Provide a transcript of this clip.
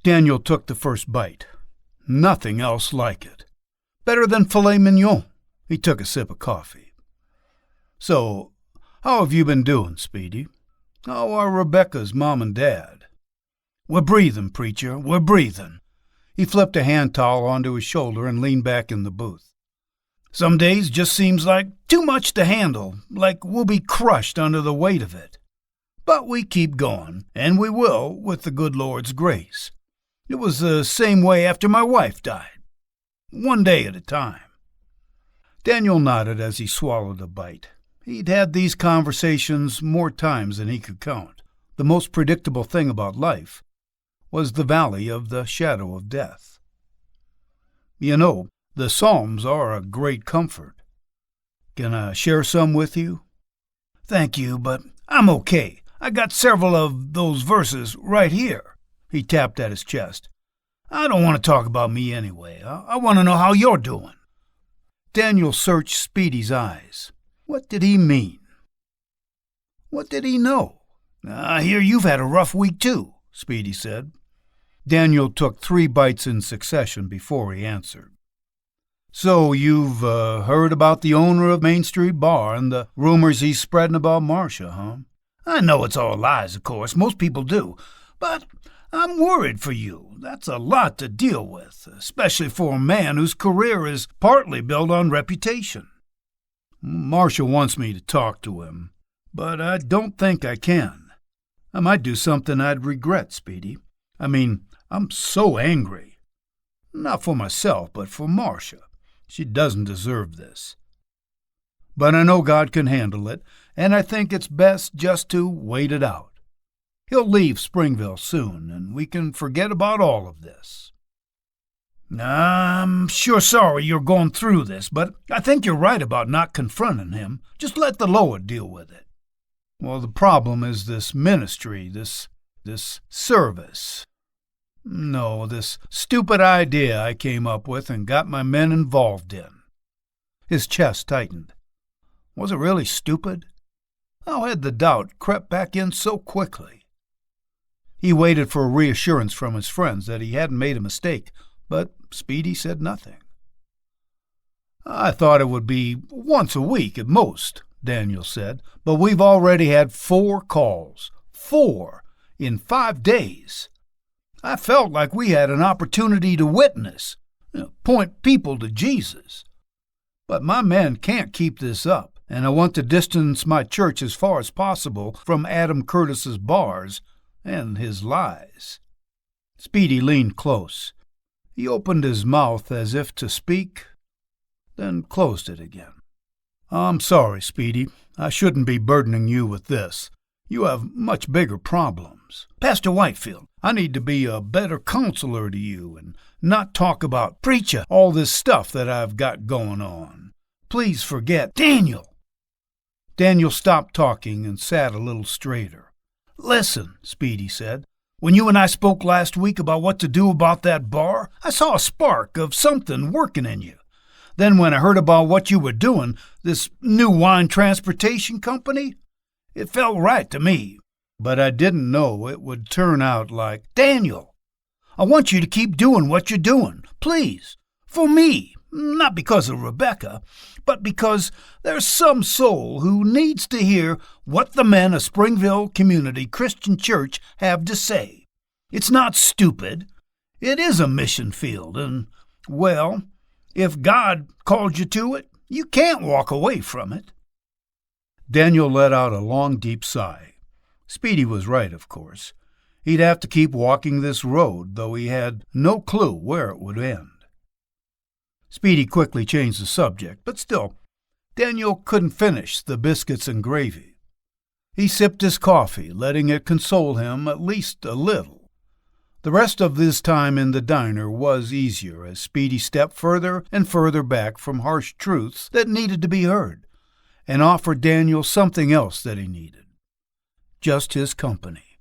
Daniel took the first bite. Nothing else like it. Better than filet mignon. He took a sip of coffee. So, how have you been doing, Speedy? How are Rebecca's mom and dad? We're breathing, preacher, we're breathing. He flipped a hand towel onto his shoulder and leaned back in the booth. Some days just seems like too much to handle, like we'll be crushed under the weight of it. But we keep going, and we will with the good Lord's grace. It was the same way after my wife died. One day at a time. Daniel nodded as he swallowed a bite. He'd had these conversations more times than he could count. The most predictable thing about life was the valley of the shadow of death. You know, the Psalms are a great comfort. Can I share some with you? Thank you, but I'm okay. I got several of those verses right here. He tapped at his chest. I don't want to talk about me anyway. I want to know how you're doing. Daniel searched Speedy's eyes. What did he mean? What did he know? I hear you've had a rough week too, Speedy said. Daniel took 3 bites in succession before he answered. So you've heard about the owner of Main Street Bar and the rumors he's spreading about Marcia, huh? I know it's all lies, of course. Most people do. But I'm worried for you. That's a lot to deal with, especially for a man whose career is partly built on reputation. Marcia wants me to talk to him, but I don't think I can. I might do something I'd regret, Speedy. I mean, I'm so angry. Not for myself, but for Marcia. She doesn't deserve this. But I know God can handle it, and I think it's best just to wait it out. He'll leave Springville soon, and we can forget about all of this. I'm sure sorry you're going through this, but I think you're right about not confronting him. Just let the Lord deal with it. Well, the problem is this ministry, this service. No, this stupid idea I came up with and got my men involved in. His chest tightened. Was it really stupid? How had the doubt crept back in so quickly? He waited for a reassurance from his friends that he hadn't made a mistake, but Speedy said nothing. I thought it would be once a week at most, Daniel said, but we've already had 4 calls. 4 in 5 days. I felt like we had an opportunity to witness, point people to Jesus. But my men can't keep this up, and I want to distance my church as far as possible from Adam Curtis's bars and his lies. Speedy leaned close. He opened his mouth as if to speak, then closed it again. I'm sorry, Speedy. I shouldn't be burdening you with this. You have much bigger problems. Pastor Whitefield, I need to be a better counselor to you and not talk about preacher all this stuff that I've got going on. Please forget Daniel. Daniel stopped talking and sat a little straighter. Listen, Speedy said. When you and I spoke last week about what to do about that bar, I saw a spark of something working in you. Then when I heard about what you were doing, this new wine transportation company, it felt right to me. But I didn't know it would turn out like Daniel. I want you to keep doing what you're doing, please, for me. Not because of Rebecca, but because there's some soul who needs to hear what the men of Springville Community Christian Church have to say. It's not stupid. It is a mission field, and, well, if God called you to it, you can't walk away from it. Daniel let out a long, deep sigh. Speedy was right, of course. He'd have to keep walking this road, though he had no clue where it would end. Speedy quickly changed the subject, but still, Daniel couldn't finish the biscuits and gravy. He sipped his coffee, letting it console him at least a little. The rest of his time in the diner was easier as Speedy stepped further and further back from harsh truths that needed to be heard, and offered Daniel something else that he needed. Just his company.